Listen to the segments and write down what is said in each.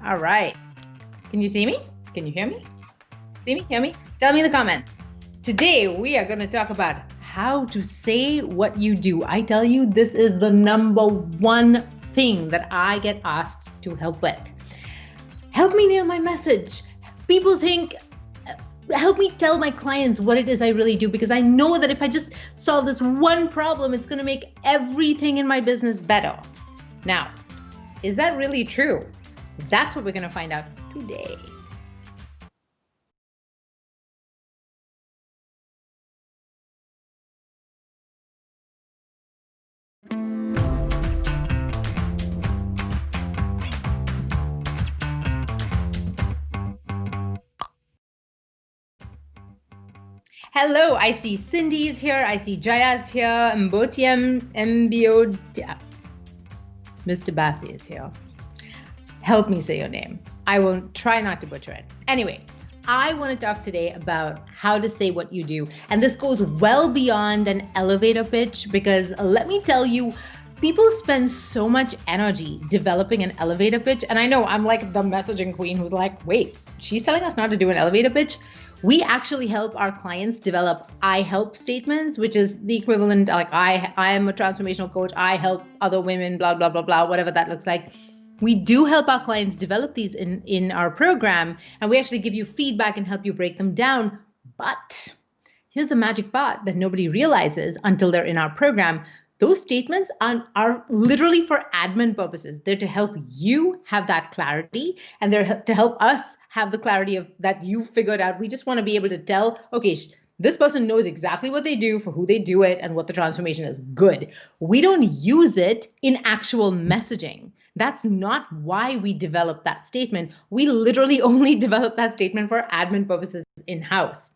All right. Can you see me? Can you hear me? See me? Hear me? Tell me in the comments. Today, we are going to talk about how to say what you do. I tell you, this is the number one thing that I get asked to help with. Help me nail my message. People think, help me tell my clients what it is I really do, because I know that if I just solve this one problem, it's going to make everything in my business better. Now, is that really true? That's what we're going to find out today. Hello, I see Cindy's here, I see Jayad's here, Mbotiam, Mbio, Mr. Bassi is here. Help me say your name. I will try not to butcher it. Anyway, I want to talk today about how to say what you do. And this goes well beyond an elevator pitch, because let me tell you, people spend so much energy developing an elevator pitch. And I know I'm like the messaging queen who's like, wait, she's telling us not to do an elevator pitch? We actually help our clients develop I help statements, which is the equivalent, like I am a transformational coach, I help other women, blah, blah, blah, blah, whatever that looks like. We do help our clients develop these in our program, and we actually give you feedback and help you break them down. But here's the magic part that nobody realizes until they're in our program. Those statements are literally for admin purposes. They're to help you have that clarity, and they're to help us have the clarity of that you figured out. We just want to be able to tell, okay, this person knows exactly what they do, for who they do it, and what the transformation is. Good. We don't use it in actual messaging. That's not why we developed that statement. We literally only developed that statement for admin purposes in-house.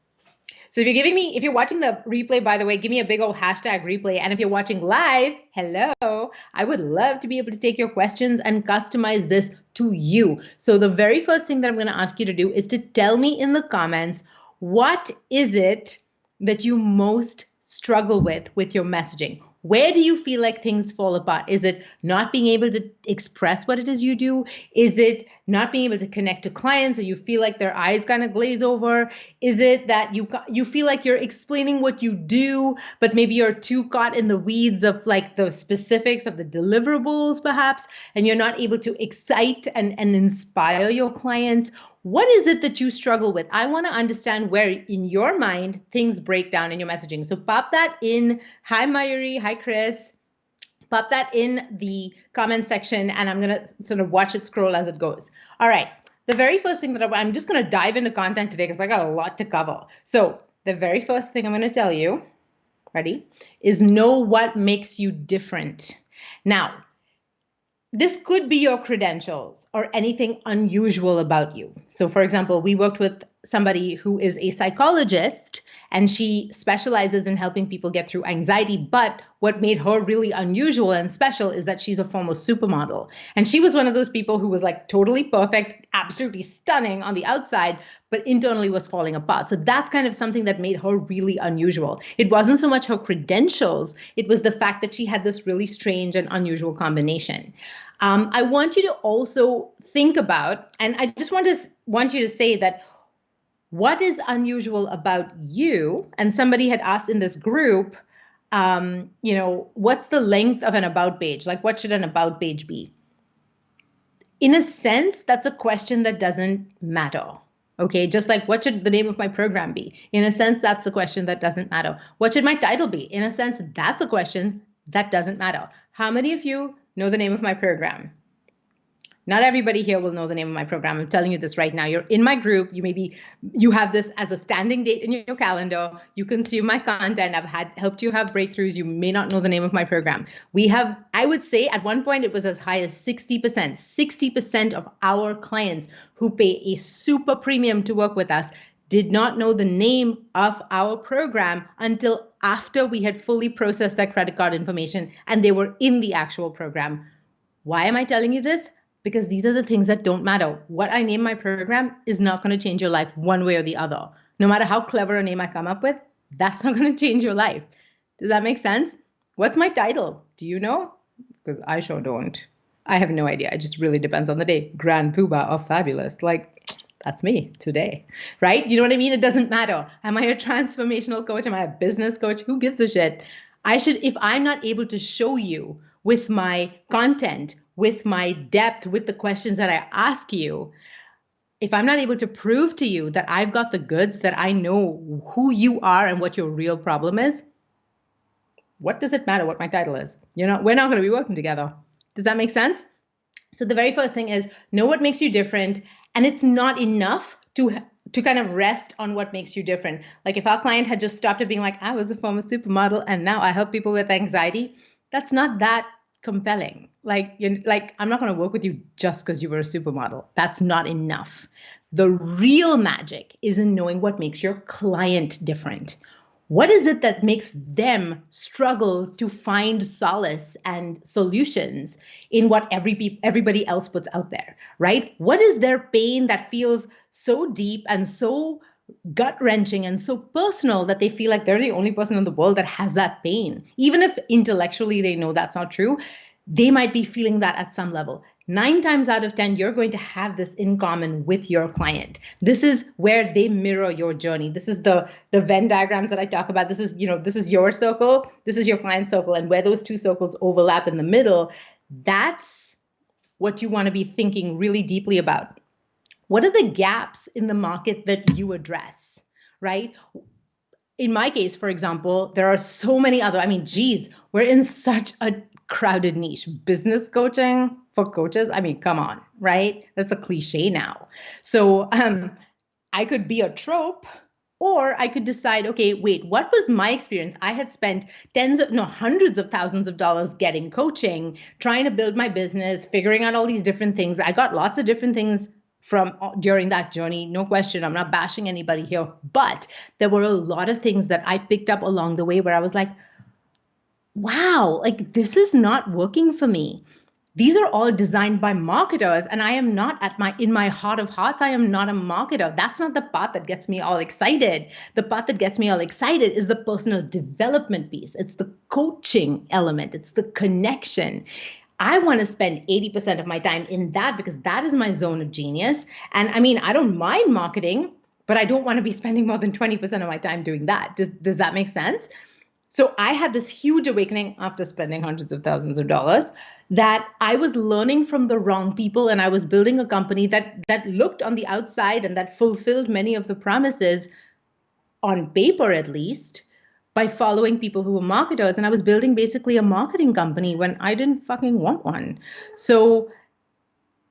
So if you're watching the replay, by the way, give me a big old hashtag replay. And if you're watching live, hello, I would love to be able to take your questions and customize this to you. So the very first thing that I'm going to ask you to do is to tell me in the comments, what is it that you most struggle with your messaging? Where do you feel like things fall apart? Is it not being able to express what it is you do? Is it not being able to connect to clients, or you feel like their eyes kind of glaze over? Is it that you feel like you're explaining what you do, but maybe you're too caught in the weeds of like the specifics of the deliverables perhaps, and you're not able to excite and inspire your clients? What is it that you struggle with? I want to understand where in your mind things break down in your messaging. So pop that in. Hi, Mayuri. Hi, Chris. Pop that in the comment section, and I'm going to sort of watch it scroll as it goes. All right. The very first thing that I'm just going to dive into content today because I got a lot to cover. So the very first thing I'm going to tell you, ready, is know what makes you different. Now, this could be your credentials or anything unusual about you. So for example, we worked with somebody who is a psychologist, and she specializes in helping people get through anxiety. But what made her really unusual and special is that she's a former supermodel. And she was one of those people who was like totally perfect, absolutely stunning on the outside, but internally was falling apart. So that's kind of something that made her really unusual. It wasn't so much her credentials, it was the fact that she had this really strange and unusual combination. I want you to also think about, and I just want you to say that what is unusual about you? And somebody had asked in this group, what's the length of an about page? Like, what should an about page be? In a sense, that's a question that doesn't matter. Okay, just like what should the name of my program be? In a sense, that's a question that doesn't matter. What should my title be? In a sense, that's a question that doesn't matter. How many of you know the name of my program? Not everybody here will know the name of my program. I'm telling you this right now. You're in my group. You have this as a standing date in your calendar. You consume my content. I've helped you have breakthroughs. You may not know the name of my program. I would say at one point it was as high as 60%. 60% of our clients who pay a super premium to work with us did not know the name of our program until after we had fully processed their credit card information and they were in the actual program. Why am I telling you this? Because these are the things that don't matter. What I name my program is not going to change your life one way or the other. No matter how clever a name I come up with, that's not going to change your life. Does that make sense? What's my title? Do you know? Because I sure don't. I have no idea. It just really depends on the day. Grand poobah or fabulous. Like, that's me today, right? You know what I mean? It doesn't matter. Am I a transformational coach? Am I a business coach? Who gives a shit? If I'm not able to show you with my content, with my depth, with the questions that I ask you, if I'm not able to prove to you that I've got the goods, that I know who you are and what your real problem is, what does it matter what my title is? We're not going to be working together. Does that make sense? So the very first thing is know what makes you different, and it's not enough to kind of rest on what makes you different. Like if our client had just stopped at being like, I was a former supermodel and now I help people with anxiety, that's not that compelling. Like I'm not going to work with you just because you were a supermodel. That's not enough. The real magic is in knowing what makes your client different. What is it that makes them struggle to find solace and solutions in what everybody else puts out there, right? What is their pain that feels so deep and so gut-wrenching and so personal that they feel like they're the only person in the world that has that pain? Even if intellectually they know that's not true, they might be feeling that at some level. 9 times out of 10, you're going to have this in common with your client. This is where they mirror your journey. This is the Venn diagrams that I talk about. This is your circle, this is your client circle, and where those two circles overlap in the middle, that's what you want to be thinking really deeply about. What are the gaps in the market that you address, right? In my case, for example, there are so many other, geez, we're in such a crowded niche. Business coaching for coaches, come on, right? That's a cliche now. So I could be a trope, or I could decide, okay, wait, what was my experience? I had spent hundreds of thousands of dollars getting coaching, trying to build my business, figuring out all these different things. I got lots of different things from during that journey, no question. I'm not bashing anybody here, but there were a lot of things that I picked up along the way where I was like, wow, like this is not working for me. These are all designed by marketers, and I am not in my heart of hearts, I am not a marketer. That's not the part that gets me all excited. The part that gets me all excited is the personal development piece. It's the coaching element. It's the connection. I want to spend 80% of my time in that because that is my zone of genius. And I don't mind marketing, but I don't want to be spending more than 20% of my time doing that. Does that make sense? So I had this huge awakening after spending hundreds of thousands of dollars that I was learning from the wrong people, and I was building a company that looked on the outside and that fulfilled many of the promises on paper, at least, by following people who were marketers. And I was building basically a marketing company when I didn't fucking want one. So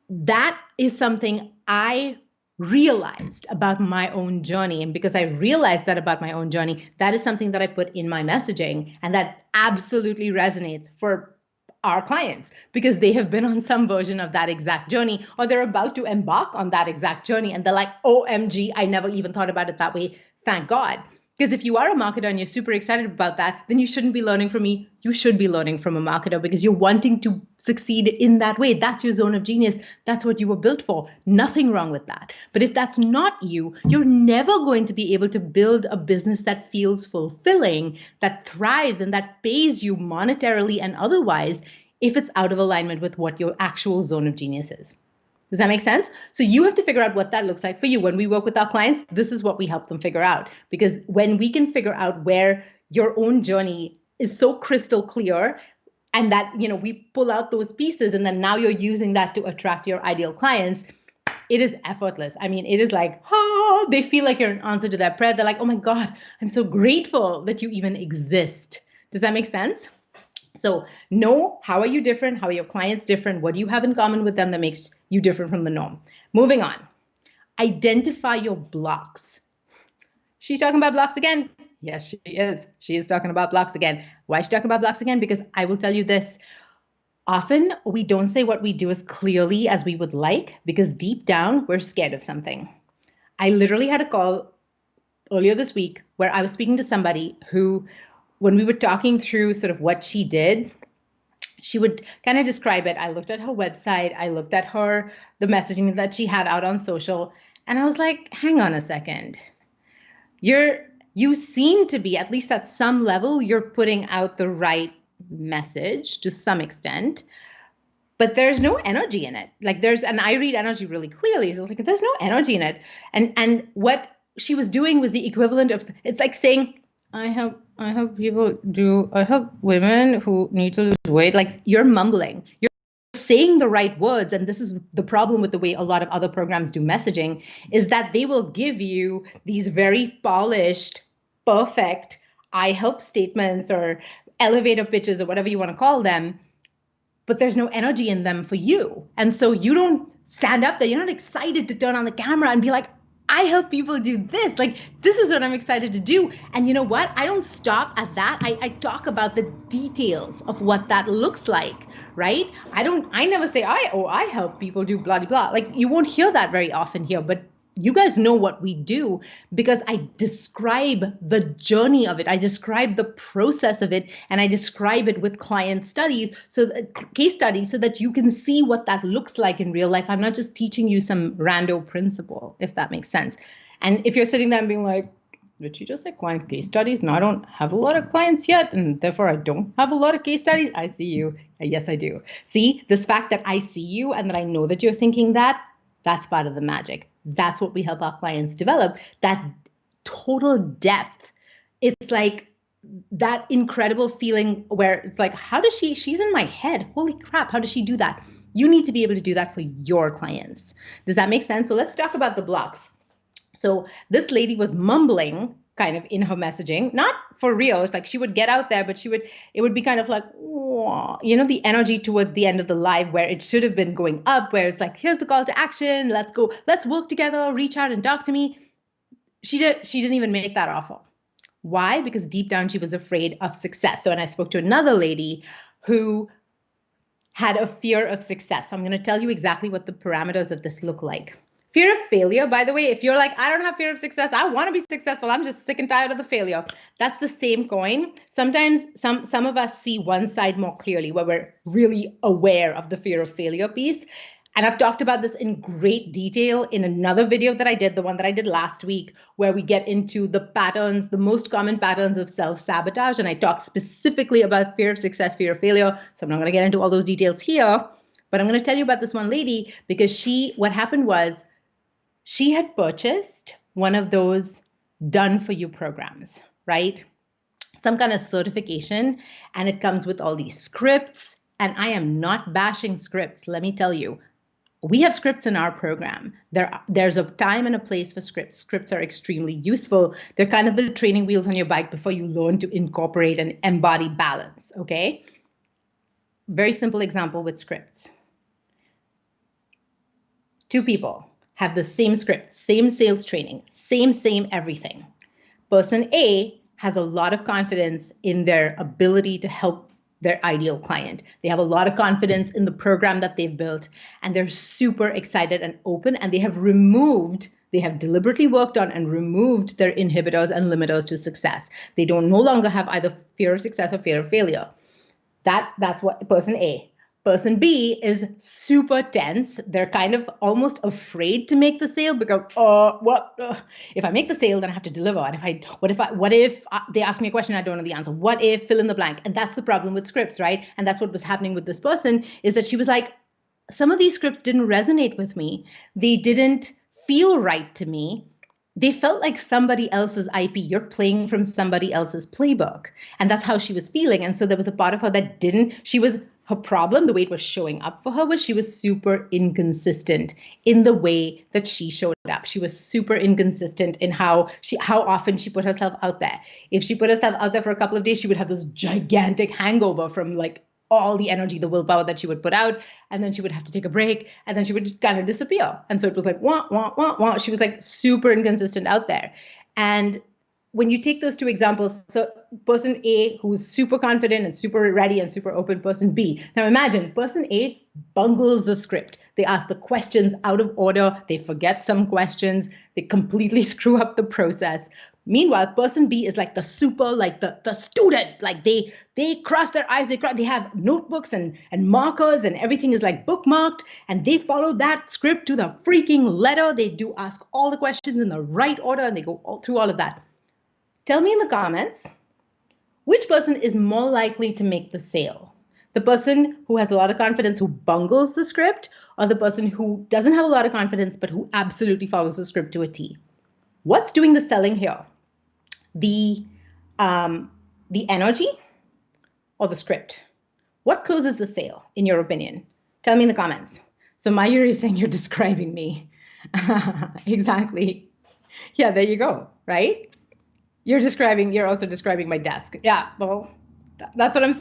that is something I realized about my own journey. And because I realized that about my own journey, that is something that I put in my messaging, and that absolutely resonates for our clients because they have been on some version of that exact journey, or they're about to embark on that exact journey. And they're like, OMG, I never even thought about it that way. Thank God. Because if you are a marketer and you're super excited about that, then you shouldn't be learning from me. You should be learning from a marketer because you're wanting to succeed in that way. That's your zone of genius. That's what you were built for. Nothing wrong with that. But if that's not you, you're never going to be able to build a business that feels fulfilling, that thrives, and that pays you monetarily and otherwise if it's out of alignment with what your actual zone of genius is. Does that make sense? So you have to figure out what that looks like for you. When we work with our clients, this is what we help them figure out. Because when we can figure out where your own journey is so crystal clear, and that, we pull out those pieces, and then now you're using that to attract your ideal clients, it is effortless. It is like, they feel like you're an answer to their prayer. They're like, oh my God, I'm so grateful that you even exist. Does that make sense? So know, how are you different? How are your clients different? What do you have in common with them that makes you different from the norm? Moving on. Identify your blocks. She's talking about blocks again. Yes, she is. She is talking about blocks again. Why is she talking about blocks again? Because I will tell you this. Often we don't say what we do as clearly as we would like because deep down we're scared of something. I literally had a call earlier this week where I was speaking to somebody who, when we were talking through sort of what she did, she would kind of describe it. I looked at her website. I looked at the messaging that she had out on social. And I was like, hang on a second. You seem to be, at least at some level, you're putting out the right message to some extent. but there's no energy in it. Like and I read energy really clearly. So it's like, there's no energy in it. And what she was doing was the equivalent of, it's like saying, I help women who need to lose weight. Like, you're mumbling. You're saying the right words. And this is the problem with the way a lot of other programs do messaging, is that they will give you these very polished, perfect I help statements or elevator pitches or whatever you want to call them, but there's no energy in them for you. And so you don't stand up there. You're not excited to turn on the camera and be like, I help people do this. Like, this is what I'm excited to do. And you know what? I don't stop at that. I talk about the details of what that looks like, right? I never say, I help people do blah, blah, blah. Like, you won't hear that very often here, but you guys know what we do because I describe the journey of it. I describe the process of it, and I describe it with client studies, case studies, so that you can see what that looks like in real life. I'm not just teaching you some rando principle, if that makes sense. And if you're sitting there and being like, did she just say client case studies? No, I don't have a lot of clients yet, and therefore I don't have a lot of case studies. I see you. Yes, I do. See, this fact that I see you and that I know that you're thinking that's part of the magic. That's what we help our clients develop, that total depth. It's like that incredible feeling where it's like, she's in my head. Holy crap, how does she do that? You need to be able to do that for your clients. Does that make sense? So let's talk about the blocks. So this lady was mumbling kind of in her messaging, not for real. It's like she would get out there, but it would be kind of like, the energy towards the end of the live where it should have been going up, where it's like, here's the call to action. Let's go. Let's work together. Reach out and talk to me. She didn't even make that offer. Why? Because deep down, she was afraid of success. So, and I spoke to another lady who had a fear of success. So I'm going to tell you exactly what the parameters of this look like. Fear of failure, by the way, if you're like, I don't have fear of success, I want to be successful, I'm just sick and tired of the failure. That's the same coin. Sometimes some of us see one side more clearly, where we're really aware of the fear of failure piece. And I've talked about this in great detail in another video that I did, the one that I did last week, where we get into the patterns, the most common patterns of self-sabotage. And I talk specifically about fear of success, fear of failure. So I'm not going to get into all those details here, but I'm going to tell you about this one lady, because what happened was, she had purchased one of those done for you programs, right? Some kind of certification, and it comes with all these scripts. And I am not bashing scripts. Let me tell you, we have scripts in our program. There's a time and a place for scripts. Scripts are extremely useful. They're kind of the training wheels on your bike before you learn to incorporate and embody balance, okay? Very simple example with scripts. Two people have the same script, same sales training, same everything. Person A has a lot of confidence in their ability to help their ideal client. They have a lot of confidence in the program that they've built, and they're super excited and open, and they have deliberately worked on and removed their inhibitors and limiters to success. They no longer have either fear of success or fear of failure. That's what person A. Person B is super tense. They're kind of almost afraid to make the sale because, if I make the sale, then I have to deliver. And what if they ask me a question, I don't know the answer? What if fill in the blank? And that's the problem with scripts, right? And that's what was happening with this person, is that she was like, some of these scripts didn't resonate with me. They didn't feel right to me. They felt like somebody else's IP. You're playing from somebody else's playbook. And that's how she was feeling. And so there was a part of her that her problem, the way it was showing up for her, was she was super inconsistent in the way that she showed up. She was super inconsistent in how often she put herself out there. If she put herself out there for a couple of days, she would have this gigantic hangover from like all the energy, the willpower that she would put out, and then she would have to take a break, and then she would kind of disappear. And so it was like, wah, wah, wah, wah. She was like super inconsistent out there. And when you take those two examples, so person A, who's super confident and super ready and super open, person B. Now imagine person A bungles the script. They ask the questions out of order. They forget some questions. They completely screw up the process. Meanwhile, person B is like the student. Like they cross their eyes, they have notebooks and markers, and everything is like bookmarked, and they follow that script to the freaking letter. They do ask all the questions in the right order, and they go through all of that. Tell me in the comments, which person is more likely to make the sale? The person who has a lot of confidence who bungles the script, or the person who doesn't have a lot of confidence but who absolutely follows the script to a T? What's doing the selling here? The the energy or the script? What closes the sale, in your opinion? Tell me in the comments. So Mayuri is saying you're describing me. Exactly. Yeah, there you go, right? You're also describing my desk. Yeah, well, that's what I'm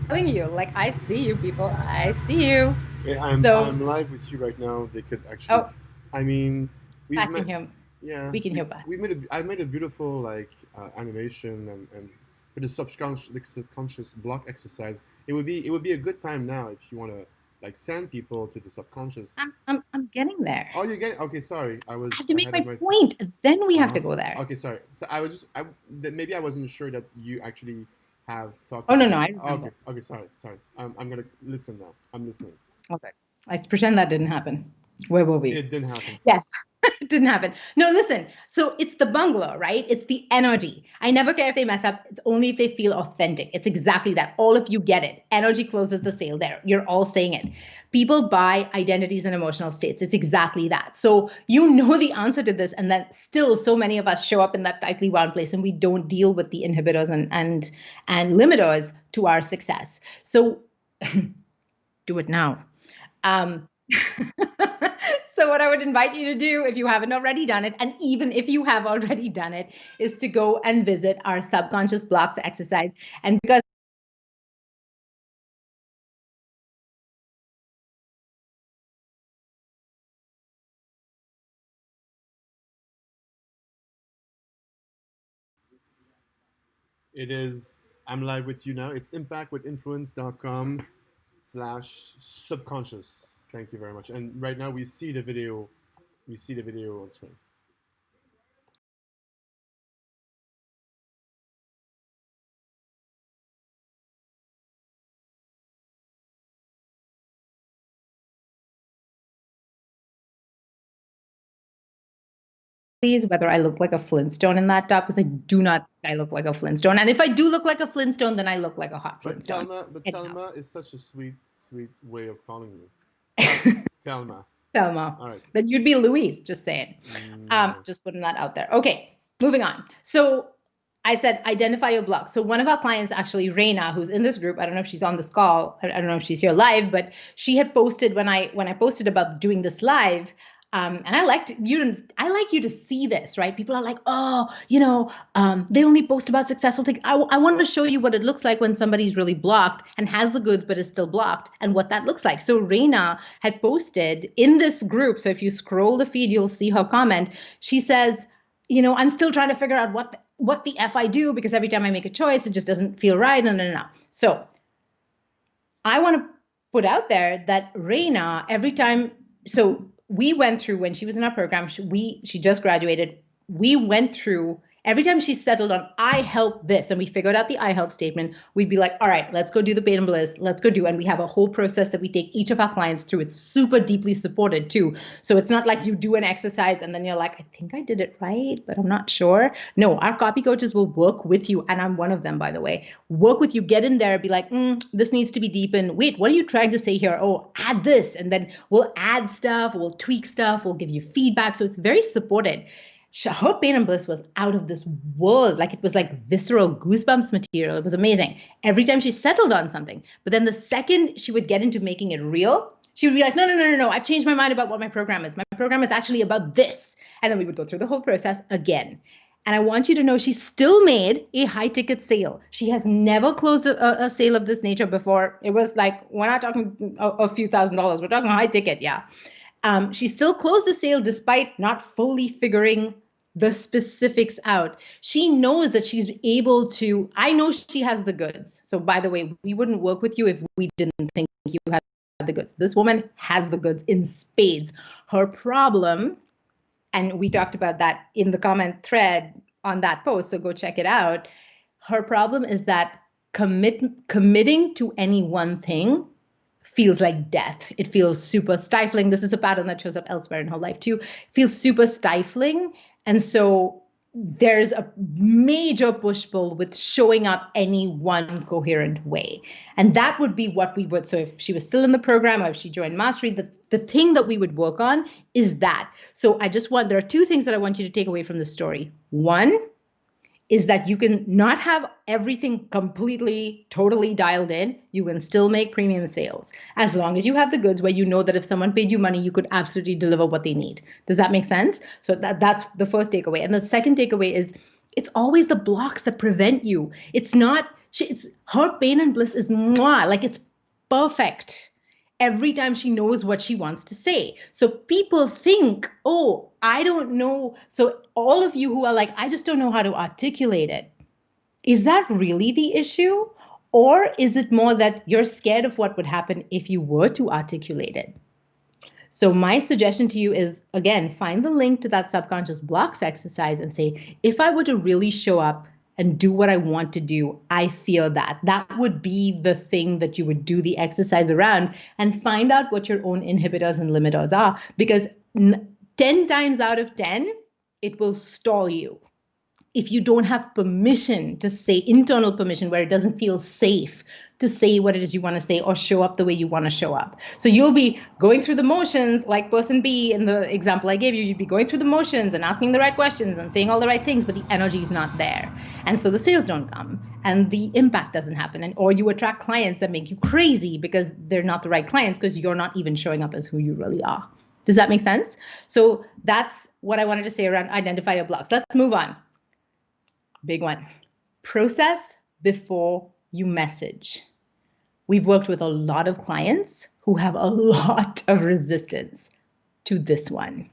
telling you. Like, I see you, people. I see you. Yeah, So, I'm live with you right now. They could actually, oh, I mean, we've I can met. hear. Yeah, We can hear back. we made a I made a beautiful like animation and for the subconscious block exercise. It would be a good time now if you want to like send people to the subconscious. I'm getting there. Oh, you're getting okay. Sorry, I have to make ahead of my myself. point. Then we have Uh-huh. to go there. Okay, sorry. So maybe I wasn't sure that you actually have talked Oh no, about no, it. I Oh, remember. okay, sorry. I'm gonna listen now. I'm listening. Okay. Let's pretend that didn't happen. Where were we? It didn't happen. Yes, it didn't happen. No, listen. So it's the bungalow, right? It's the energy. I never care if they mess up. It's only if they feel authentic. It's exactly that. All of you get it. Energy closes the sale there. You're all saying it. People buy identities and emotional states. It's exactly that. So you know the answer to this, and then still so many of us show up in that tightly wound place and we don't deal with the inhibitors and limiters to our success. So do it now. Um, so, what I would invite you to do, if you haven't already done it, and even if you have already done it, is to go and visit our subconscious blocks exercise. And because It is. I'm live with you now. It's impactwithinfluence.com/subconscious. Thank you very much. And right now we see the video. We see the video on screen. please, whether I look like a Flintstone in that top, because I do not, I look like a Flintstone. And if I do look like a Flintstone, then I look like a hot Flintstone. Anyhow, Telma is such a sweet way of calling you. Telma. Thelma, All right. then you'd be Louise, just saying. No. Just putting that out there. Okay, moving on. So I said identify your block. So one of our clients, actually Reina, who's in this group, I don't know if she's on this call, I don't know if she's here live, but she had posted when I posted about doing this live. And I like you to see this, right? People are like, oh, they only post about successful things. I want to show you what it looks like when somebody's really blocked and has the goods but is still blocked, and what that looks like. So Reina had posted in this group. So if you scroll the feed, you'll see her comment. She says, I'm still trying to figure out what the F I do, because every time I make a choice, it just doesn't feel right. No. So I want to put out there that Reina, every time, so we went through, when she was in our program, she just graduated. We went through every time she settled on I help this, and we figured out the I help statement. We'd be like, all right, let's go do the pain and bliss. Let's go do, and we have a whole process that we take each of our clients through. It's super deeply supported too. So it's not like you do an exercise and then you're like, I think I did it right, but I'm not sure. No, our copy coaches will work with you, and I'm one of them, by the way. Work with you, get in there, be like, this needs to be deepened. Wait, what are you trying to say here? Oh, add this, and then we'll add stuff, we'll tweak stuff, we'll give you feedback. So it's very supported. Her pain and bliss was out of this world. Like, it was like visceral goosebumps material. It was amazing every time she settled on something. But then the second she would get into making it real, she would be like, no. I've changed my mind about what my program is. My program is actually about this. And then we would go through the whole process again. And I want you to know she still made a high ticket sale. She has never closed a sale of this nature before. It was like, we're not talking a few $1,000s. We're talking high ticket. Yeah. She still closed the sale despite not fully figuring the specifics out. She knows that she's able to, I know she has the goods. So by the way, we wouldn't work with you if we didn't think you had the goods. This woman has the goods in spades. Her problem, and we talked about that in the comment thread on that post, so go check it out. Her problem is that committing to any one thing feels like death. It feels super stifling. This is a pattern that shows up elsewhere in her life too. It feels super stifling. And so there's a major push-pull with showing up any one coherent way. And that would be what we would, so if she was still in the program or if she joined Mastery, the thing that we would work on is that. So there are two things that I want you to take away from the story. One is that you can not have everything completely, totally dialed in. You can still make premium sales as long as you have the goods where you know that if someone paid you money, you could absolutely deliver what they need. Does that make sense? So that's the first takeaway. And the second takeaway is it's always the blocks that prevent you. It's not, it's her pain and bliss is mwah, like it's perfect every time she knows what she wants to say. So people think, oh, I don't know. So all of you who are like, I just don't know how to articulate it. Is that really the issue? Or is it more that you're scared of what would happen if you were to articulate it? So my suggestion to you is, again, find the link to that subconscious blocks exercise and say, if I were to really show up and do what I want to do, I feel that. That would be the thing that you would do the exercise around, and find out what your own inhibitors and limiters are. Because 10 times out of 10, it will stall you. If you don't have permission to say, internal permission, where it doesn't feel safe to say what it is you want to say or show up the way you want to show up. So you'll be going through the motions, like person B in the example I gave you, you'd be going through the motions and asking the right questions and saying all the right things, but the energy is not there. And so the sales don't come and the impact doesn't happen. Or you attract clients that make you crazy because they're not the right clients because you're not even showing up as who you really are. Does that make sense? So that's what I wanted to say around identify your blocks. Let's move on. Big one. Process before you message. We've worked with a lot of clients who have a lot of resistance to this one.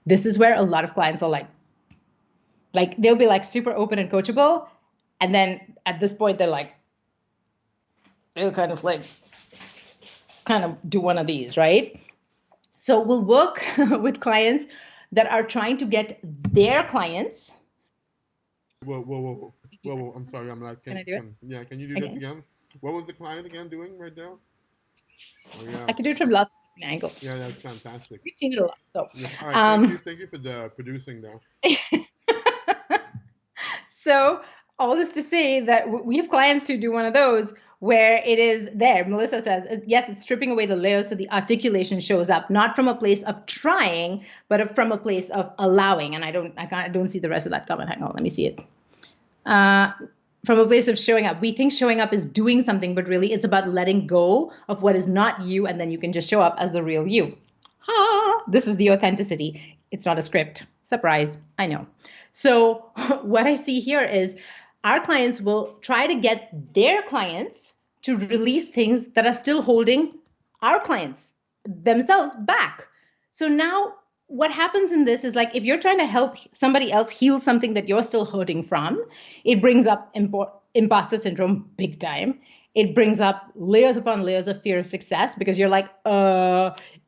This is where a lot of clients are like they'll be like super open and coachable. And then at this point, they'll kind of do one of these, right? So we'll work with clients that are trying to get their clients. Whoa. I'm sorry. I'm like, can you do this again? What was the client again doing right now? Oh, yeah. I can do it from lots of angles. Yeah, that's fantastic. We've seen it a lot. So, yeah. All right, thank you for the producing there. So, all this to say that we have clients who do one of those where it is there. Melissa says, yes, it's stripping away the layers so the articulation shows up, not from a place of trying, but from a place of allowing. And I don't see the rest of that comment. Hang on, let me see it. From a place of showing up. We think showing up is doing something, but really it's about letting go of what is not you, and then you can just show up as the real you. This is the authenticity. It's not a script. Surprise, I know. So what I see here is our clients will try to get their clients to release things that are still holding our clients themselves back. So now what happens in this is, like, if you're trying to help somebody else heal something that you're still hurting from, it brings up imposter syndrome big time. It brings up layers upon layers of fear of success, because you're like,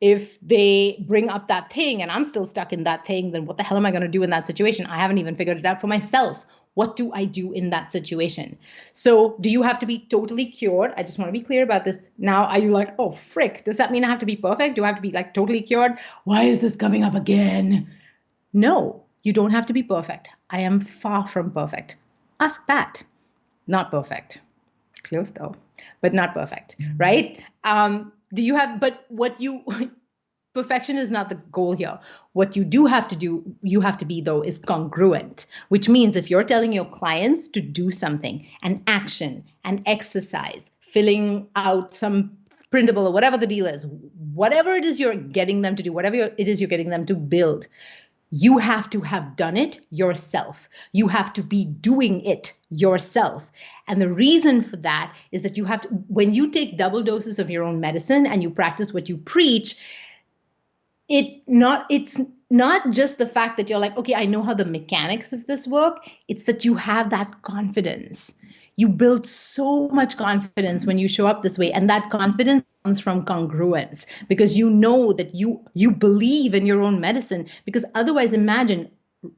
if they bring up that thing and I'm still stuck in that thing, then what the hell am I going to do in that situation? I haven't even figured it out for myself. What do I do in that situation? So do you have to be totally cured? I just want to be clear about this. Now, are you like, oh, frick, does that mean I have to be perfect? Do I have to be like totally cured? Why is this coming up again? No, you don't have to be perfect. I am far from perfect. Ask that. Not perfect. Close though, but not perfect, right? Perfection is not the goal here. What you do have to do, you have to be, though, is congruent, which means if you're telling your clients to do something, an action, an exercise, filling out some printable or whatever the deal is, whatever it is you're getting them to do, whatever it is you're getting them to build, you have to have done it yourself. You have to be doing it yourself. And the reason for that is that you have to, when you take double doses of your own medicine and you practice what you preach, it's not just the fact that you're like, okay, I know how the mechanics of this work. It's that you have that confidence. You build so much confidence when you show up this way. And that confidence comes from congruence, because you know that you believe in your own medicine. Because otherwise, imagine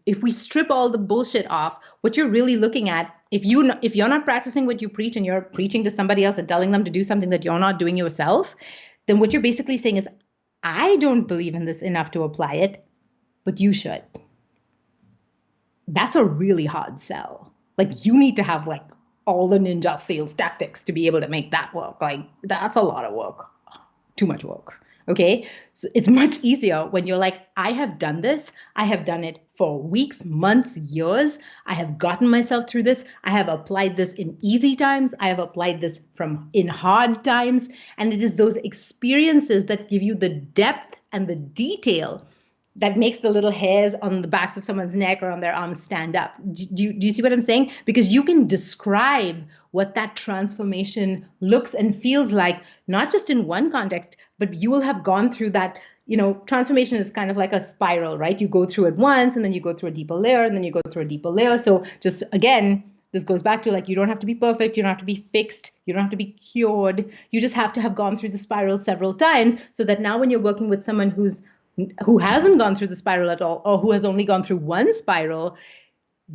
if we strip all the bullshit off, what you're really looking at, if you're not practicing what you preach and you're preaching to somebody else and telling them to do something that you're not doing yourself, then what you're basically saying is, I don't believe in this enough to apply it, but you should. that's a really hard sell. Like you need to have like all the ninja sales tactics to be able to make that work. Like that's a lot of work, too much work. Okay. So it's much easier when you're like, I have done this. I have done it for weeks, months, years. I have gotten myself through this. I have applied this in easy times. I have applied this from in hard times. And it is those experiences that give you the depth and the detail that makes the little hairs on the backs of someone's neck or on their arms stand up. Do you see what I'm saying? Because you can describe what that transformation looks and feels like, not just in one context, but you will have gone through that. Transformation is kind of like a spiral, right? You go through it once and then you go through a deeper layer and then you go through a deeper layer. So just again, this goes back to like, you don't have to be perfect. You don't have to be fixed. You don't have to be cured. You just have to have gone through the spiral several times so that now when you're working with someone who hasn't gone through the spiral at all, or who has only gone through one spiral,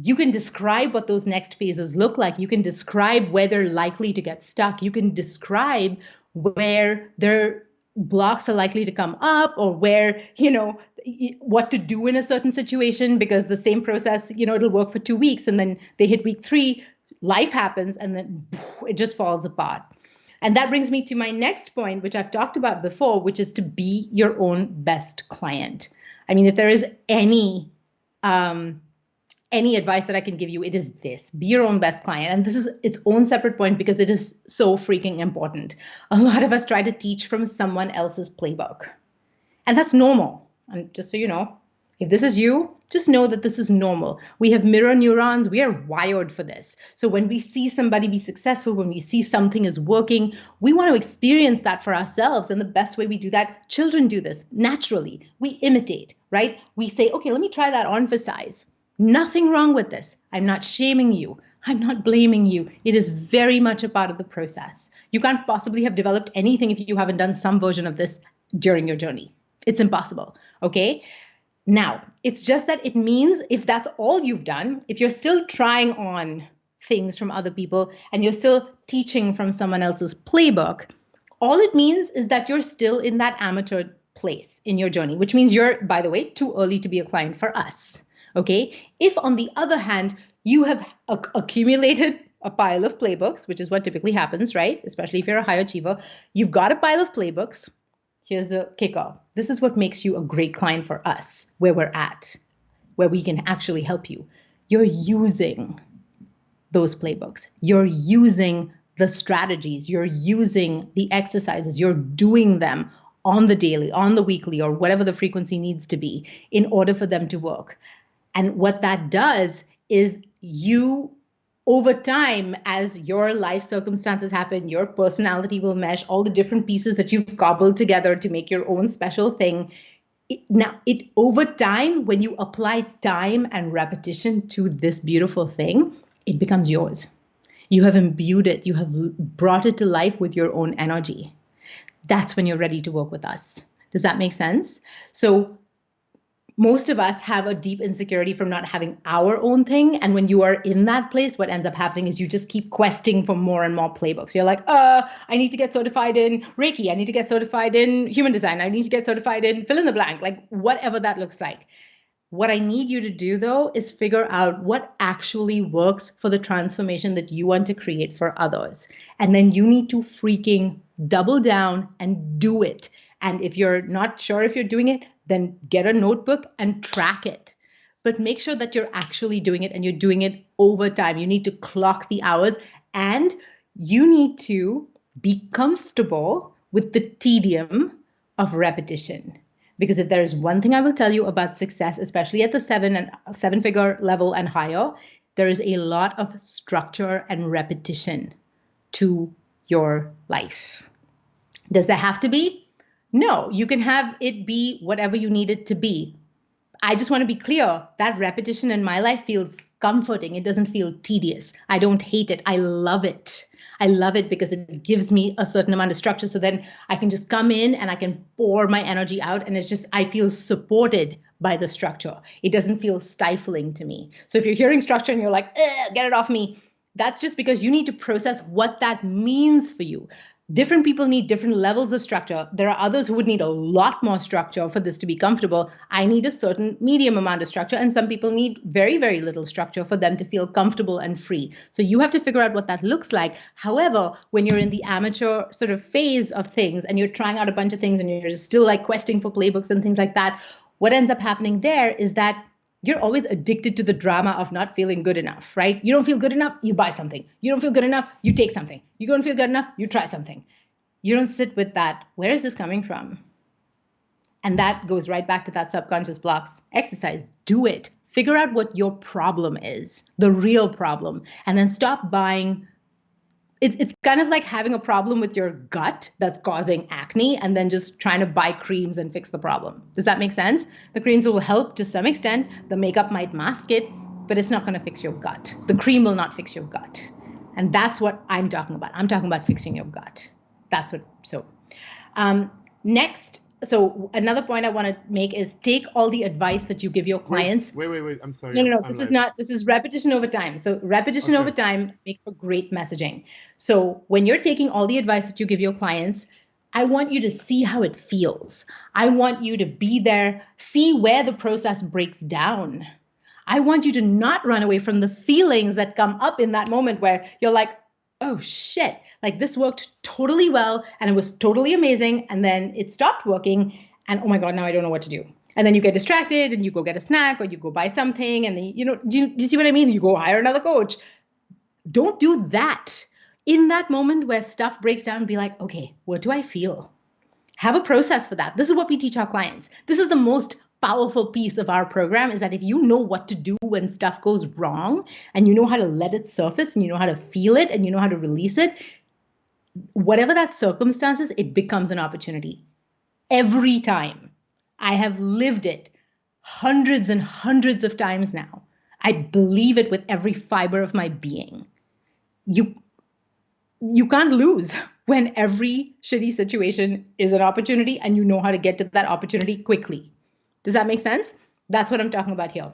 you can describe what those next phases look like. You can describe where they're likely to get stuck. You can describe where their blocks are likely to come up, or where, what to do in a certain situation, because the same process, it'll work for 2 weeks and then they hit week 3, life happens, and then it just falls apart. And that brings me to my next point, which I've talked about before, which is to be your own best client. I mean, if there is any advice that I can give you, it is this: be your own best client. And this is its own separate point because it is so freaking important. A lot of us try to teach from someone else's playbook, and that's normal. And just so you know, if this is you, just know that this is normal. We have mirror neurons. We are wired for this. So when we see somebody be successful, when we see something is working, we want to experience that for ourselves. And the best way we do that, children do this naturally. We imitate, right? We say, okay, let me try that on for size. Nothing wrong with this. I'm not shaming you. I'm not blaming you. It is very much a part of the process. You can't possibly have developed anything if you haven't done some version of this during your journey. It's impossible. Okay? Now, it's just that it means if that's all you've done, if you're still trying on things from other people and you're still teaching from someone else's playbook, all it means is that you're still in that amateur place in your journey, which means you're, by the way, too early to be a client for us. Okay? If, on the other hand, you have accumulated a pile of playbooks, which is what typically happens, right? Especially if you're a high achiever, you've got a pile of playbooks. Here's the kicker. This is what makes you a great client for us, where we're at, where we can actually help you. You're using those playbooks. You're using the strategies. You're using the exercises. You're doing them on the daily, on the weekly, or whatever the frequency needs to be in order for them to work. And what that does is you, over time, as your life circumstances happen, your personality will mesh, all the different pieces that you've cobbled together to make your own special thing. Over time, when you apply time and repetition to this beautiful thing, it becomes yours. You have imbued it. You have brought it to life with your own energy. That's when you're ready to work with us. Does that make sense? So most of us have a deep insecurity from not having our own thing. And when you are in that place, what ends up happening is you just keep questing for more and more playbooks. You're like, I need to get certified in Reiki. I need to get certified in human design. I need to get certified in fill in the blank, like whatever that looks like. What I need you to do, though, is figure out what actually works for the transformation that you want to create for others. And then you need to freaking double down and do it. And if you're not sure if you're doing it, then get a notebook and track it. But make sure that you're actually doing it and you're doing it over time. You need to clock the hours and you need to be comfortable with the tedium of repetition. Because if there is one thing I will tell you about success, especially at the 7-figure level and higher, there is a lot of structure and repetition to your life. Does there have to be? No, you can have it be whatever you need it to be. I just want to be clear that repetition in my life feels comforting. It doesn't feel tedious. I don't hate it. I love it. I love it because it gives me a certain amount of structure. So then I can just come in and I can pour my energy out. And it's just, I feel supported by the structure. It doesn't feel stifling to me. So if you're hearing structure and you're like, get it off me, that's just because you need to process what that means for you. Different people need different levels of structure. There are others who would need a lot more structure for this to be comfortable. I need a certain medium amount of structure, and some people need very, very little structure for them to feel comfortable and free. So you have to figure out what that looks like. However, when you're in the amateur sort of phase of things and you're trying out a bunch of things and you're still like questing for playbooks and things like that, what ends up happening there is that you're always addicted to the drama of not feeling good enough, right? You don't feel good enough, you buy something. You don't feel good enough, you take something. You don't feel good enough, you try something. You don't sit with that. Where is this coming from? And that goes right back to that subconscious blocks exercise. Do it. Figure out what your problem is, the real problem, and then stop buying. It's kind of like having a problem with your gut that's causing acne and then just trying to buy creams and fix the problem. Does that make sense? The creams will help to some extent. The makeup might mask it, but it's not going to fix your gut. The cream will not fix your gut. And that's what I'm talking about. I'm talking about fixing your gut. That's what, next, so another point I want to make is take all the advice that you give your clients. Wait. I'm sorry. No. This is repetition over time. So repetition over time makes for great messaging. So when you're taking all the advice that you give your clients, I want you to see how it feels. I want you to be there, see where the process breaks down. I want you to not run away from the feelings that come up in that moment where you're like, oh shit, like this worked totally well and it was totally amazing. And then it stopped working and oh my God, now I don't know what to do. And then you get distracted and you go get a snack or you go buy something. And then, do you see what I mean? You go hire another coach. Don't do that. In that moment where stuff breaks down, be like, okay, what do I feel? Have a process for that. This is what we teach our clients. This is the most powerful piece of our program, is that if you know what to do when stuff goes wrong and you know how to let it surface and you know how to feel it and you know how to release it, whatever that circumstance is, it becomes an opportunity. Every time. I have lived it hundreds and hundreds of times now. I believe it with every fiber of my being. You can't lose when every shitty situation is an opportunity and you know how to get to that opportunity quickly. Does that make sense? That's what I'm talking about here.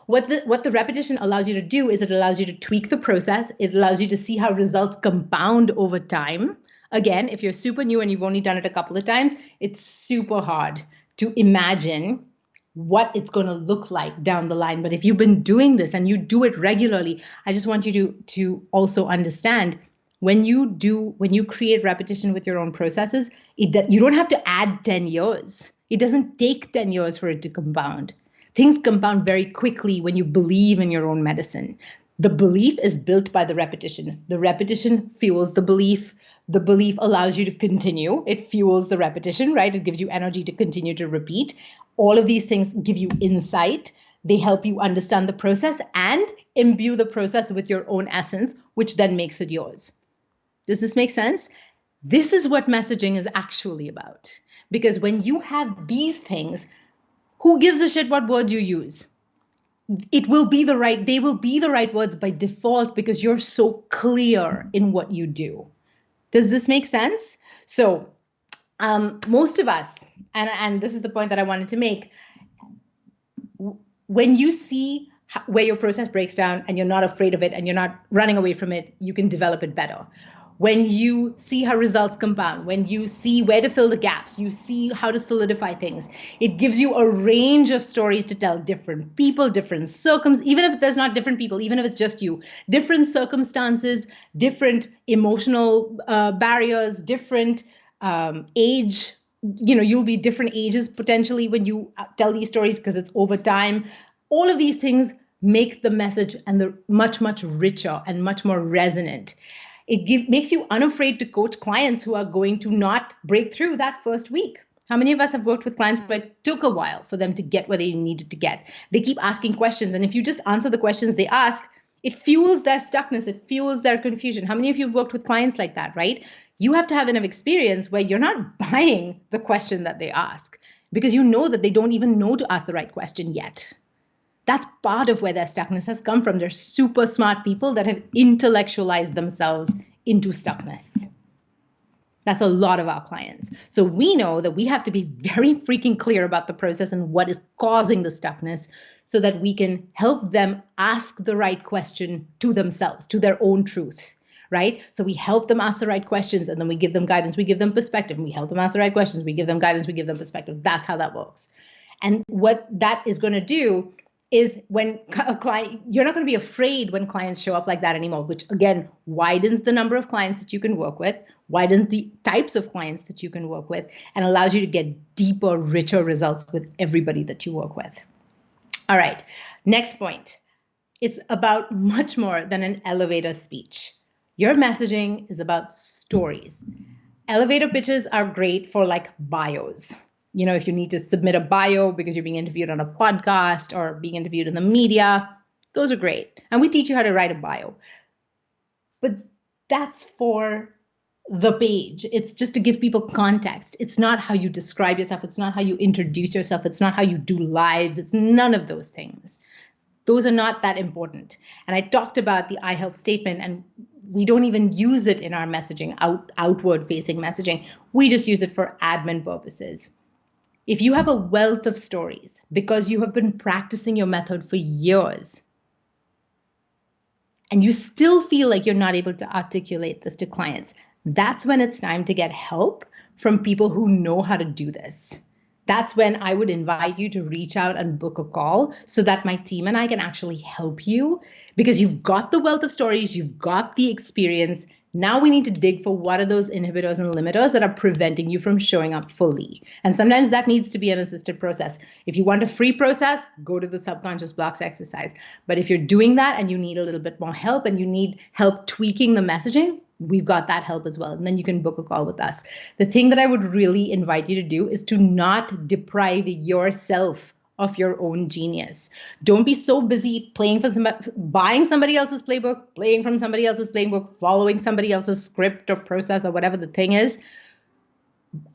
What the repetition allows you to do is it allows you to tweak the process. It allows you to see how results compound over time. Again, if you're super new and you've only done it a couple of times, it's super hard to imagine what it's going to look like down the line. But if you've been doing this and you do it regularly, I just want you to also understand when you create repetition with your own processes, you don't have to add 10 years. It doesn't take 10 years for it to compound. Things compound very quickly when you believe in your own medicine. The belief is built by the repetition. The repetition fuels the belief. The belief allows you to continue. It fuels the repetition, right? It gives you energy to continue to repeat. All of these things give you insight. They help you understand the process and imbue the process with your own essence, which then makes it yours. Does this make sense? This is what messaging is actually about. Because when you have these things, who gives a shit what words you use? They will be the right words by default because you're so clear in what you do. Does this make sense? So most of us, and this is the point that I wanted to make, when you see where your process breaks down and you're not afraid of it and you're not running away from it, you can develop it better. When you see how results compound, when you see where to fill the gaps, you see how to solidify things, it gives you a range of stories to tell different people, different circumstances, even if there's not different people, even if it's just you, different circumstances, different emotional barriers, different age, you'll be different ages potentially when you tell these stories because it's over time. All of these things make the message and the much, much richer and much more resonant. It makes you unafraid to coach clients who are going to not break through that first week. How many of us have worked with clients where it took a while for them to get where they needed to get? They keep asking questions. And if you just answer the questions they ask, it fuels their stuckness. It fuels their confusion. How many of you have worked with clients like that, right? You have to have enough experience where you're not buying the question that they ask because you know that they don't even know to ask the right question yet. That's part of where their stuckness has come from. They're super smart people that have intellectualized themselves into stuckness. That's a lot of our clients. So we know that we have to be very freaking clear about the process and what is causing the stuckness so that we can help them ask the right question to themselves, to their own truth, right? So we help them ask the right questions, and then we give them guidance, we give them perspective, and we help them ask the right questions, we give them guidance, we give them perspective. That's how that works. And what that is going to do is, when a client, you're not going to be afraid when clients show up like that anymore, which again widens the number of clients that you can work with, widens the types of clients that you can work with, and allows you to get deeper, richer results with everybody that you work with. All right, next point. It's about much more than an elevator speech. Your messaging is about stories. Elevator pitches are great for like bios. You know, if you need to submit a bio because you're being interviewed on a podcast or being interviewed in the media, those are great. And we teach you how to write a bio. But that's for the page. It's just to give people context. It's not how you describe yourself. It's not how you introduce yourself. It's not how you do lives. It's none of those things. Those are not that important. And I talked about the I help statement, and we don't even use it in our messaging, outward facing messaging. We just use it for admin purposes. If you have a wealth of stories because you have been practicing your method for years, and you still feel like you're not able to articulate this to clients, that's when it's time to get help from people who know how to do this. That's when I would invite you to reach out and book a call so that my team and I can actually help you, because you've got the wealth of stories, you've got the experience. Now we need to dig for what are those inhibitors and limiters that are preventing you from showing up fully. And sometimes that needs to be an assisted process. If you want a free process, go to the subconscious blocks exercise. But if you're doing that and you need a little bit more help and you need help tweaking the messaging, we've got that help as well. And then you can book a call with us. The thing that I would really invite you to do is to not deprive yourself of your own genius. Don't be so busy buying somebody else's playbook, playing from somebody else's playbook, following somebody else's script or process or whatever the thing is,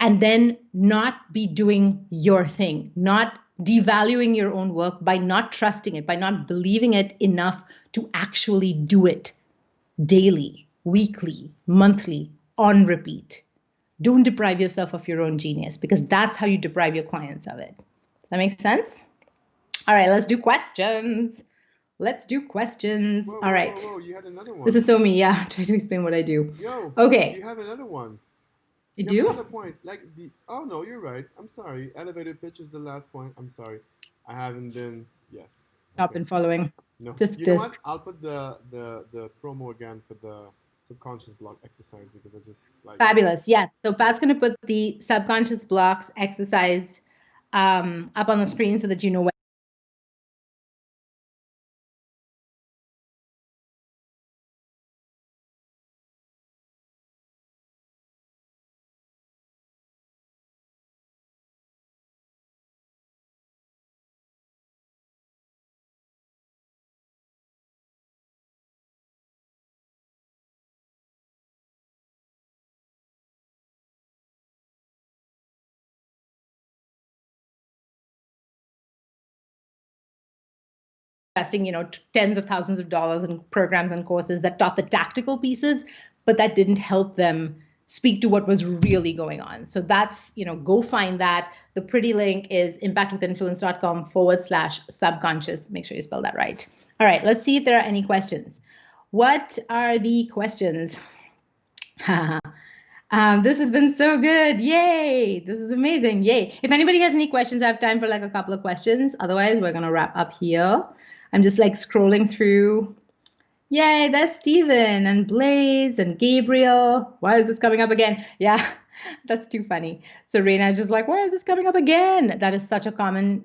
and then not be doing your thing, not devaluing your own work by not trusting it, by not believing it enough to actually do it daily, weekly, monthly, on repeat. Don't deprive yourself of your own genius, because that's how you deprive your clients of it. Does that make sense? All right, let's do questions. Let's do questions. Whoa, All right. whoa, you had another one. This is so me. Yeah, try to explain what I do. Yo, okay. You have another one. You have do? another point. Oh no, you're right. I'm sorry. Elevator pitch is the last point. I'm sorry. I haven't been. Yes. Not been following. No. Just know what? I'll put the promo again for the subconscious block exercise, because I just like. Fabulous. Yes. So Pat's going to put the subconscious blocks exercise up on the screen so that you know what. Investing, tens of thousands of dollars in programs and courses that taught the tactical pieces, but that didn't help them speak to what was really going on. So that's, go find that. The pretty link is impactwithinfluence.com/subconscious. Make sure you spell that right. All right, let's see if there are any questions. What are the questions? This has been so good. Yay. This is amazing. Yay. If anybody has any questions, I have time for like a couple of questions. Otherwise, we're going to wrap up here. I'm just like scrolling through. Yay, there's Steven and Blaze and Gabriel. Why is this coming up again? Yeah, that's too funny. Serena just like, why is this coming up again? That is such a common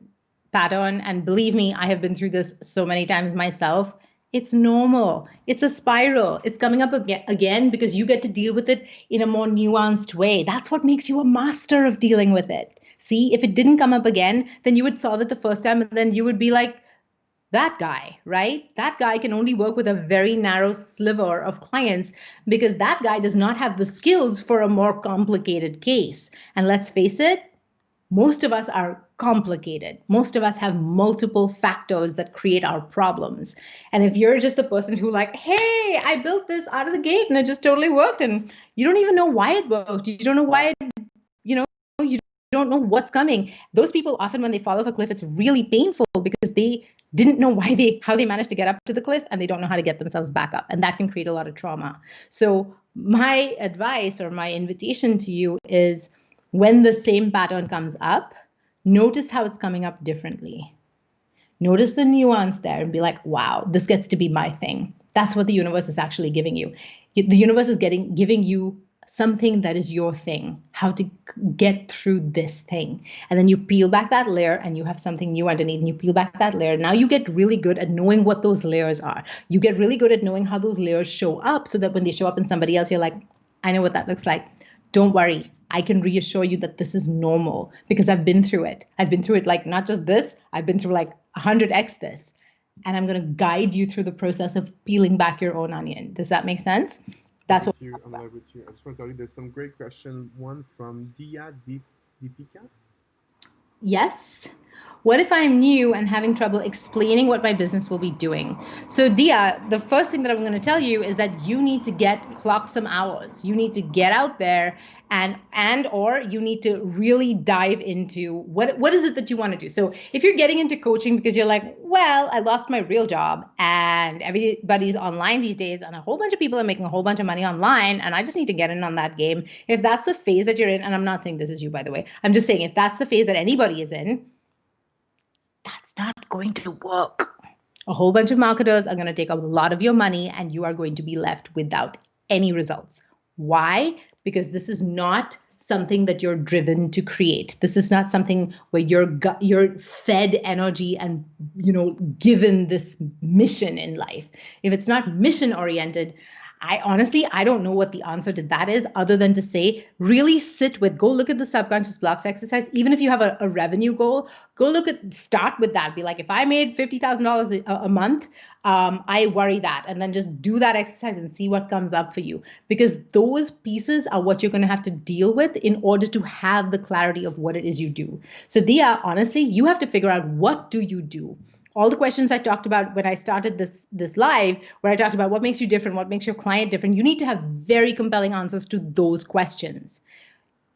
pattern. And believe me, I have been through this so many times myself. It's normal. It's a spiral. It's coming up again because you get to deal with it in a more nuanced way. That's what makes you a master of dealing with it. See, if it didn't come up again, then you would solve it the first time and then you would be like, that guy, right? That guy can only work with a very narrow sliver of clients because that guy does not have the skills for a more complicated case. And let's face it, most of us are complicated. Most of us have multiple factors that create our problems. And if you're just the person who like, hey, I built this out of the gate and it just totally worked, and you don't even know why it worked. You don't know why you don't know what's coming. Those people often, when they fall off a cliff, it's really painful because they didn't know how they managed to get up to the cliff, and they don't know how to get themselves back up. And that can create a lot of trauma. So my advice or my invitation to you is, when the same pattern comes up, notice how it's coming up differently. Notice the nuance there and be like, wow, this gets to be my thing. That's what the universe is actually giving you. The universe is giving you something that is your thing, how to get through this thing. And then you peel back that layer and you have something new underneath, and you peel back that layer. Now you get really good at knowing what those layers are. You get really good at knowing how those layers show up, so that when they show up in somebody else, you're like, I know what that looks like. Don't worry. I can reassure you that this is normal, because I've been through it. I've been through it, like not just this, I've been through like 100x this. And I'm going to guide you through the process of peeling back your own onion. Does that make sense? That's what I'm live with you. I just want to tell you there's some great question. One from Deepika. Yes. What if I'm new and having trouble explaining what my business will be doing? So Dia, the first thing that I'm going to tell you is that you need to clock some hours. You need to get out there or you need to really dive into what is it that you want to do. So if you're getting into coaching because you're like, well, I lost my real job and everybody's online these days and a whole bunch of people are making a whole bunch of money online and I just need to get in on that game. If that's the phase that you're in, and I'm not saying this is you, by the way, I'm just saying if that's the phase that anybody is in, that's not going to work. A whole bunch of marketers are going to take a lot of your money and you are going to be left without any results. Why? Because this is not something that you're driven to create. This is not something where you're fed energy and, given this mission in life. If it's not mission oriented, I don't know what the answer to that is, other than to say, really go look at the subconscious blocks exercise. Even if you have a revenue goal, start with that. Be like, if I made $50,000 a month, I worry that. And then just do that exercise and see what comes up for you. Because those pieces are what you're going to have to deal with in order to have the clarity of what it is you do. So Dia, honestly, you have to figure out, what do you do? All the questions I talked about when I started this live, where I talked about what makes you different, what makes your client different, you need to have very compelling answers to those questions.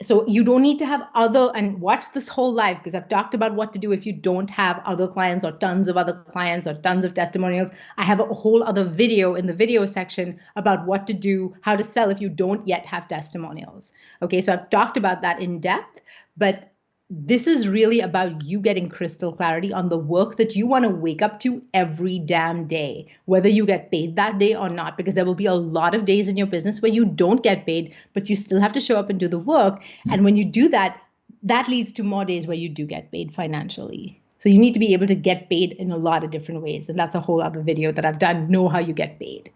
So you don't need to have and watch this whole live, because I've talked about what to do if you don't have other clients or tons of other clients or tons of testimonials. I have a whole other video in the video section about what to do, how to sell if you don't yet have testimonials. Okay, so I've talked about that in depth, but this is really about you getting crystal clarity on the work that you want to wake up to every damn day, whether you get paid that day or not, because there will be a lot of days in your business where you don't get paid, but you still have to show up and do the work. And when you do that, that leads to more days where you do get paid financially. So you need to be able to get paid in a lot of different ways. And that's a whole other video that I've done, know how you get paid.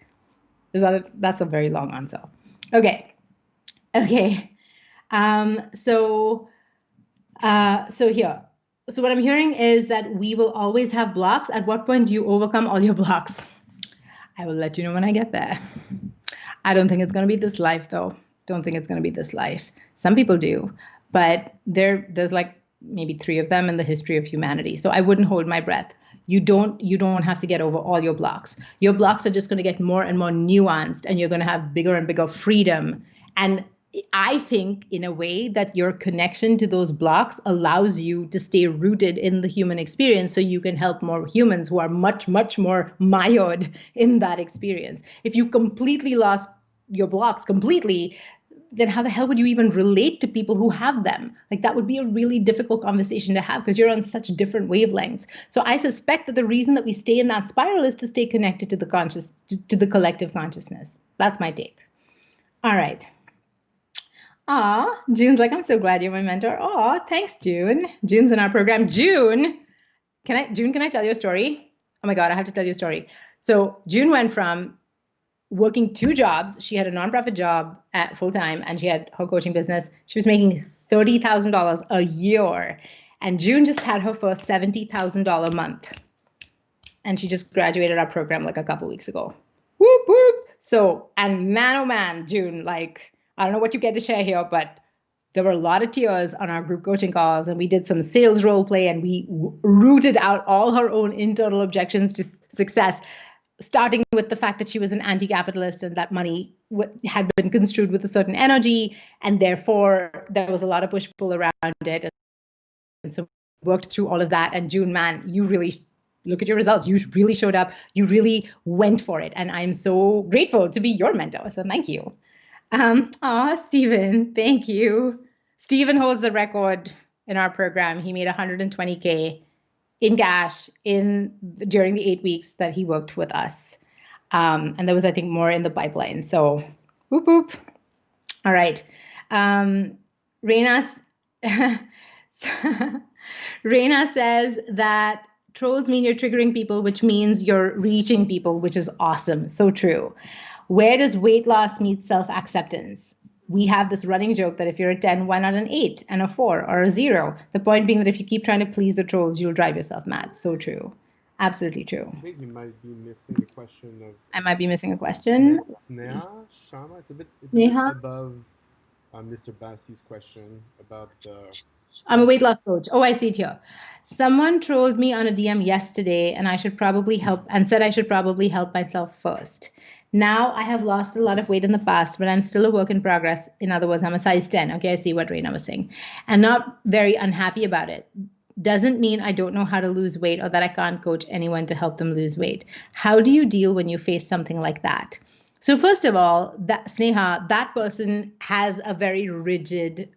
That's a very long answer. Okay. So what I'm hearing is that we will always have blocks. At what point do you overcome all your blocks? I will let you know when I get there. I don't think it's going to be this life, though. Don't think it's going to be this life. Some people do, but there's like maybe 3 of them in the history of humanity. So I wouldn't hold my breath. You don't have to get over all your blocks. Your blocks are just going to get more and more nuanced, and you're going to have bigger and bigger freedom. And I think, in a way, that your connection to those blocks allows you to stay rooted in the human experience, so you can help more humans who are much, much more mired in that experience. If you completely lost your blocks completely, then how the hell would you even relate to people who have them? Like, that would be a really difficult conversation to have, because you're on such different wavelengths. So I suspect that the reason that we stay in that spiral is to stay connected to the collective consciousness. That's my take. All right. June's like, I'm so glad you're my mentor. Thanks, June. June's in our program. June, can I tell you a story? Oh my God, I have to tell you a story. So June went from working 2 jobs. She had a nonprofit job at full time, and she had her coaching business. She was making $30,000 a year. And June just had her first $70,000 month. And she just graduated our program like a couple weeks ago. Whoop, whoop. So, and man, oh man, June, like, I don't know what you get to share here, but there were a lot of tears on our group coaching calls, and we did some sales role play, and we rooted out all her own internal objections to success, starting with the fact that she was an anti-capitalist and that money had been construed with a certain energy, and therefore there was a lot of push-pull around it. And so we worked through all of that. And June, man, you really look at your results. You really showed up. You really went for it. And I'm so grateful to be your mentor. So thank you. Stephen, thank you. Stephen holds the record in our program. He made 120K in cash during the 8 weeks that he worked with us. And there was, I think, more in the pipeline. So, whoop, whoop. All right. Reina says that trolls mean you're triggering people, which means you're reaching people, which is awesome. So true. Where does weight loss meet self-acceptance? We have this running joke that if you're a 10, why not an 8 and a 4 or a 0? The point being that if you keep trying to please the trolls, you'll drive yourself mad. So true. Absolutely true. I think you might be missing the question of. I might be missing a question. Sneha Shama. It's a bit above Mr. Bassi's question about the. I'm a weight loss coach. Oh, I see it here. Someone trolled me on a DM yesterday, and said I should probably help myself first. Now I have lost a lot of weight in the past, but I'm still a work in progress. In other words, I'm a size 10. Okay, I see what Reina was saying, and not very unhappy about it. Doesn't mean I don't know how to lose weight or that I can't coach anyone to help them lose weight. How do you deal when you face something like that? So first of all, Sneha, that person has a very rigid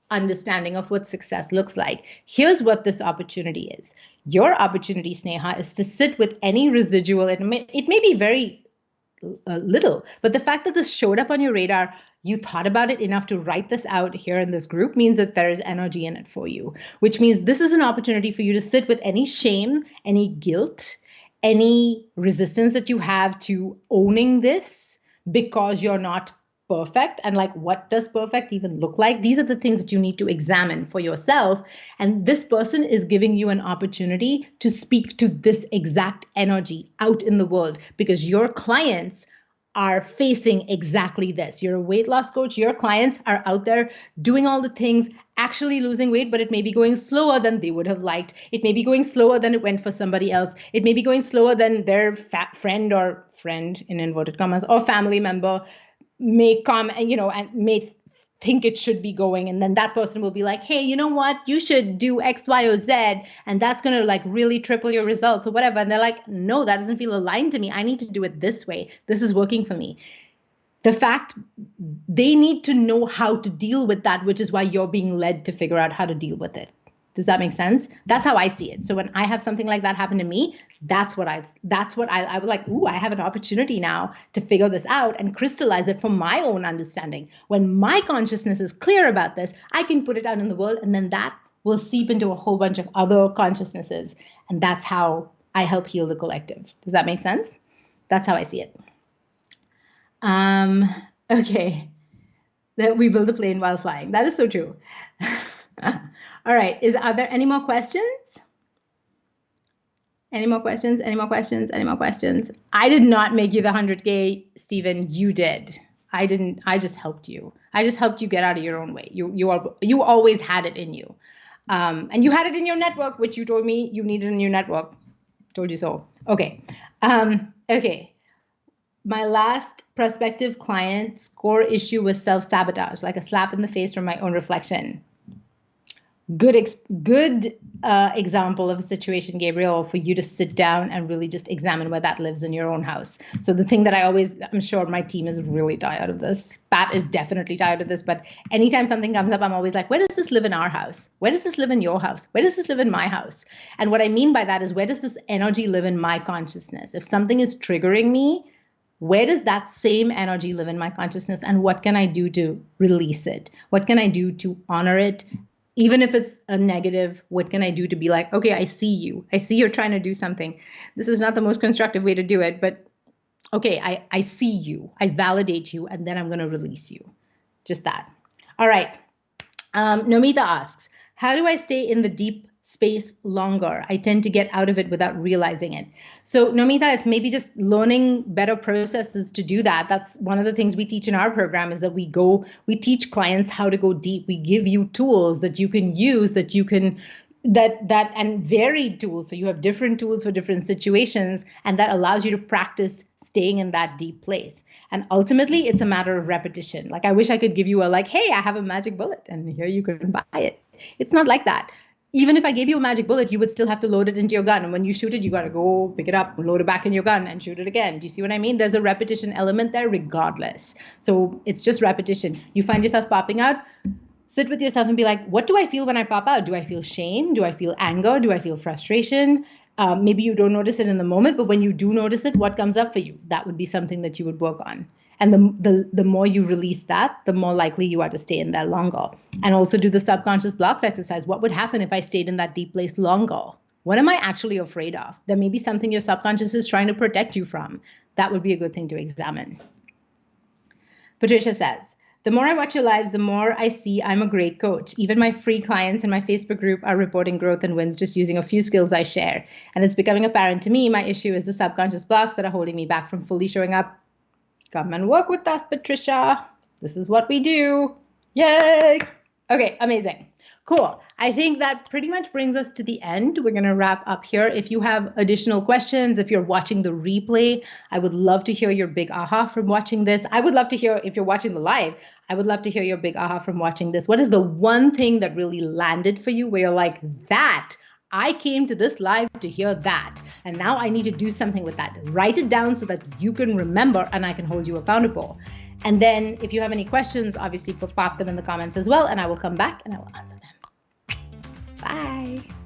understanding of what success looks like. Here's what this opportunity is. Your opportunity, Sneha, is to sit with any residual. It may be very little, but the fact that this showed up on your radar, you thought about it enough to write this out here in this group means that there is energy in it for you, which means this is an opportunity for you to sit with any shame, any guilt, any resistance that you have to owning this because you're not perfect. And like, what does perfect even look like? These are the things that you need to examine for yourself. And this person is giving you an opportunity to speak to this exact energy out in the world because your clients are facing exactly this. You're a weight loss coach. Your clients are out there doing all the things, actually losing weight, but it may be going slower than they would have liked. It may be going slower than it went for somebody else. It may be going slower than their friend in inverted commas or family member may come and may think it should be going. And then that person will be like, hey, you know what? You should do X, Y, or Z. And that's going to like really triple your results or whatever. And they're like, no, that doesn't feel aligned to me. I need to do it this way. This is working for me. The fact they need to know how to deal with that, which is why you're being led to figure out how to deal with it. Does that make sense? That's how I see it. So when I have something like that happen to me, that's what I was like, ooh, I have an opportunity now to figure this out and crystallize it for my own understanding. When my consciousness is clear about this, I can put it out in the world, and then that will seep into a whole bunch of other consciousnesses. And that's how I help heal the collective. Does that make sense? That's how I see it. Okay. That we build a plane while flying. That is so true. All right. Are there any more questions? Any more questions? Any more questions? Any more questions? I did not make you the 100K, Stephen. You did. I didn't. I just helped you. I just helped you get out of your own way. You always had it in you. And you had it in your network, which you told me you needed in your network. Told you so. Okay. Okay. My last prospective client's core issue was self-sabotage, like a slap in the face from my own reflection. Good example of a situation, Gabriel, for you to sit down and really just examine where that lives in your own house. So the thing that I'm sure my team is really tired of this. Pat is definitely tired of this, but anytime something comes up, I'm always like, where does this live in our house? Where does this live in your house? Where does this live in my house? And what I mean by that is, where does this energy live in my consciousness? If something is triggering me, where does that same energy live in my consciousness, and what can I do to release it? What can I do to honor it? Even if it's a negative, what can I do to be like, okay, I see you. I see you're trying to do something. This is not the most constructive way to do it, but okay, I see you. I validate you, and then I'm going to release you. Just that. All right. Nomita asks, how do I stay in the deep space longer? I tend to get out of it without realizing it. So Nomita, it's maybe just learning better processes to do that. That's one of the things we teach in our program, is that we teach clients how to go deep. We give you tools that you can use, and varied tools. So you have different tools for different situations, and that allows you to practice staying in that deep place. And ultimately, it's a matter of repetition. Like, I wish I could give you hey, I have a magic bullet and here you can buy it. It's not like that. even if I gave you a magic bullet, you would still have to load it into your gun. And when you shoot it, you got to go pick it up, load it back in your gun and shoot it again. Do you see what I mean? There's a repetition element there regardless. So it's just repetition. You find yourself popping out, sit with yourself and be like, what do I feel when I pop out? Do I feel shame? Do I feel anger? Do I feel frustration? Maybe you don't notice it in the moment, but when you do notice it, what comes up for you? That would be something that you would work on. And the more you release that, the more likely you are to stay in there longer. And also do the subconscious blocks exercise. What would happen if I stayed in that deep place longer? What am I actually afraid of? There may be something your subconscious is trying to protect you from. That would be a good thing to examine. Patricia says, the more I watch your lives, the more I see I'm a great coach. Even my free clients in my Facebook group are reporting growth and wins just using a few skills I share. And it's becoming apparent to me my issue is the subconscious blocks that are holding me back from fully showing up. Come and work with us, Patricia. This is what we do. Yay! Okay, amazing. Cool. I think that pretty much brings us to the end. We're going to wrap up here. If you have additional questions, if you're watching the replay, I would love to hear your big aha from watching this. I would love to hear, if you're watching the live, I would love to hear your big aha from watching this. What is the one thing that really landed for you where you're like, that, I came to this live to hear that, and now I need to do something with that. Write it down so that you can remember and I can hold you accountable. And then if you have any questions, obviously pop them in the comments as well, and I will come back and I will answer them. Bye.